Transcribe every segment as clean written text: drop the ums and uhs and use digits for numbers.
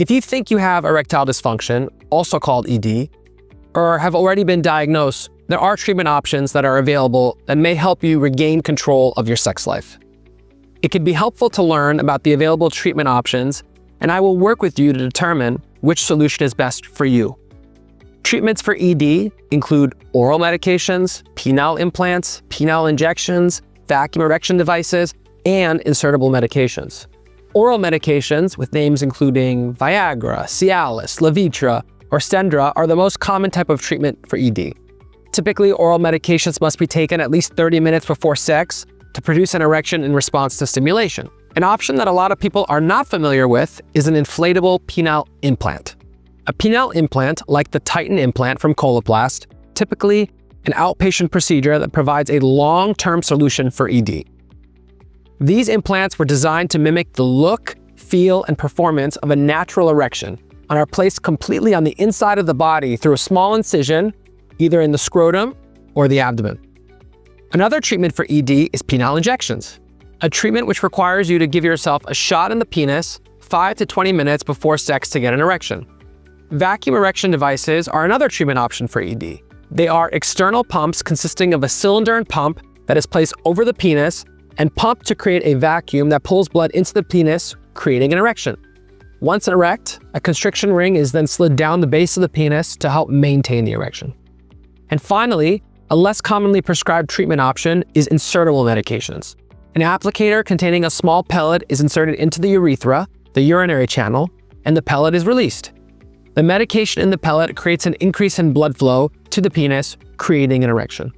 If you think you have erectile dysfunction, also called ED, or have already been diagnosed, there are treatment options that are available that may help you regain control of your sex life. It can be helpful to learn about the available treatment options, and I will work with you to determine which solution is best for you. Treatments for ED include oral medications, penile implants, penile injections, vacuum erection devices, and insertable medications. Oral medications, with names including Viagra, Cialis, Levitra, or Stendra, are the most common type of treatment for ED. Typically, oral medications must be taken at least 30 minutes before sex to produce an erection in response to stimulation. An option that a lot of people are not familiar with is an inflatable penile implant. A penile implant, like the Titan implant from Coloplast, typically an outpatient procedure that provides a long-term solution for ED. These implants were designed to mimic the look, feel, and performance of a natural erection and are placed completely on the inside of the body through a small incision, either in the scrotum or the abdomen. Another treatment for ED is penile injections, a treatment which requires you to give yourself a shot in the penis 5 to 20 minutes before sex to get an erection. Vacuum erection devices are another treatment option for ED. They are external pumps consisting of a cylinder and pump that is placed over the penis and pumped to create a vacuum that pulls blood into the penis, creating an erection. Once erect, a constriction ring is then slid down the base of the penis to help maintain the erection. And finally, a less commonly prescribed treatment option is insertable medications. An applicator containing a small pellet is inserted into the urethra, the urinary channel, and the pellet is released. The medication in the pellet creates an increase in blood flow to the penis, creating an erection.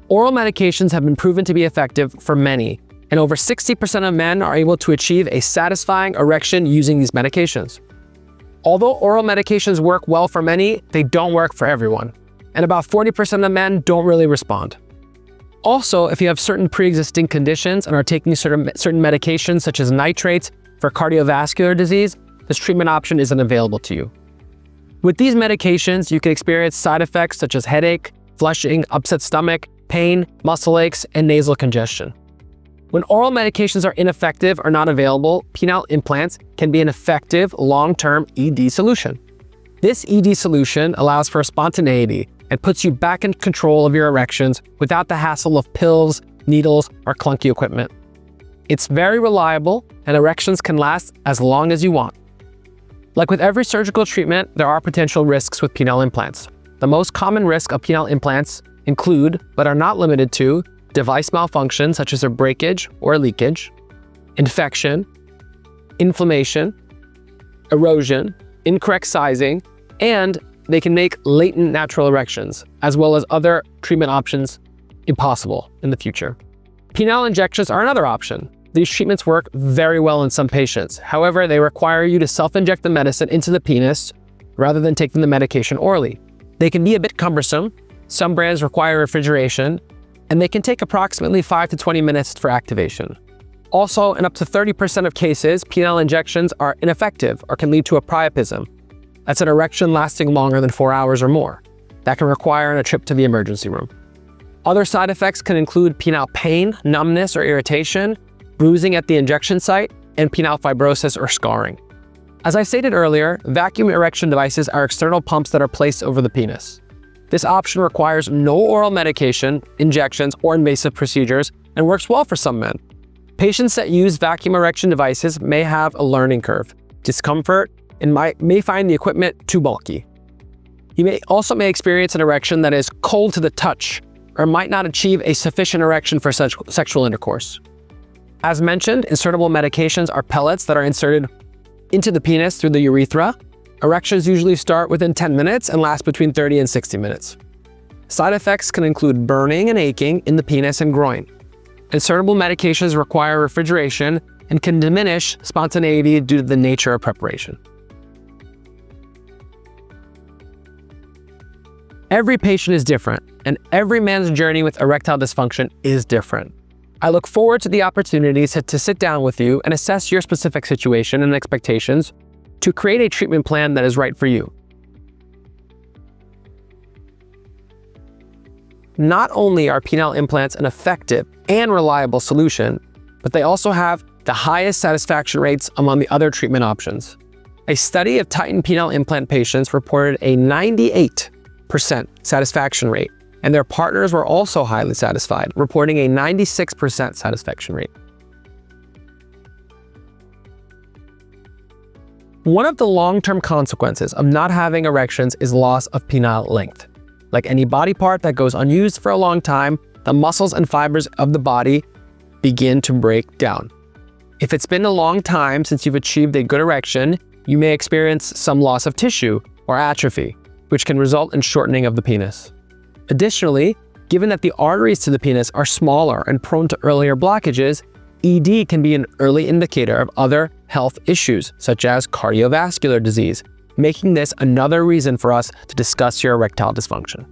Oral medications have been proven to be effective for many, and over 60% of men are able to achieve a satisfying erection using these medications. Although oral medications work well for many, they don't work for everyone, and about 40% of men don't really respond. Also, if you have certain pre-existing conditions and are taking certain medications such as nitrates for cardiovascular disease, this treatment option isn't available to you. With these medications, you can experience side effects such as headache, flushing, upset stomach, pain, muscle aches, and nasal congestion. When oral medications are ineffective or not available, penile implants can be an effective long-term ED solution. This ED solution allows for spontaneity and puts you back in control of your erections without the hassle of pills, needles, or clunky equipment. It's very reliable, and erections can last as long as you want. Like with every surgical treatment, there are potential risks with penile implants. The most common risk of penile implants include, but are not limited to, device malfunction such as a breakage or a leakage, infection, inflammation, erosion, incorrect sizing, and they can make latent natural erections, as well as other treatment options impossible in the future. Penile injections are another option. These treatments work very well in some patients. However, they require you to self-inject the medicine into the penis rather than taking the medication orally. They can be a bit cumbersome. Some brands require refrigeration, and they can take approximately 5 to 20 minutes for activation. Also, in up to 30% of cases, penile injections are ineffective or can lead to a priapism. That's an erection lasting longer than 4 hours or more. That can require a trip to the emergency room. Other side effects can include penile pain, numbness or irritation, bruising at the injection site, and penile fibrosis or scarring. As I stated earlier, vacuum erection devices are external pumps that are placed over the penis. This option requires no oral medication, injections, or invasive procedures and works well for some men. Patients that use vacuum erection devices may have a learning curve, discomfort, and may find the equipment too bulky. You may experience an erection that is cold to the touch or might not achieve a sufficient erection for sexual intercourse. As mentioned, insertable medications are pellets that are inserted into the penis through the urethra. Erections usually start within 10 minutes and last between 30 and 60 minutes. Side effects can include burning and aching in the penis and groin. Insertable medications require refrigeration and can diminish spontaneity due to the nature of preparation. Every patient is different, and every man's journey with erectile dysfunction is different. I look forward to the opportunities to sit down with you and assess your specific situation and expectations to create a treatment plan that is right for you. Not only are penile implants an effective and reliable solution, but they also have the highest satisfaction rates among the other treatment options. A study of Titan penile implant patients reported a 98% satisfaction rate, and their partners were also highly satisfied, reporting a 96% satisfaction rate. One of the long-term consequences of not having erections is loss of penile length. Like any body part that goes unused for a long time, the muscles and fibers of the body begin to break down. If it's been a long time since you've achieved a good erection, you may experience some loss of tissue or atrophy, which can result in shortening of the penis. Additionally, given that the arteries to the penis are smaller and prone to earlier blockages, ED can be an early indicator of other health issues, such as cardiovascular disease, making this another reason for us to discuss your erectile dysfunction.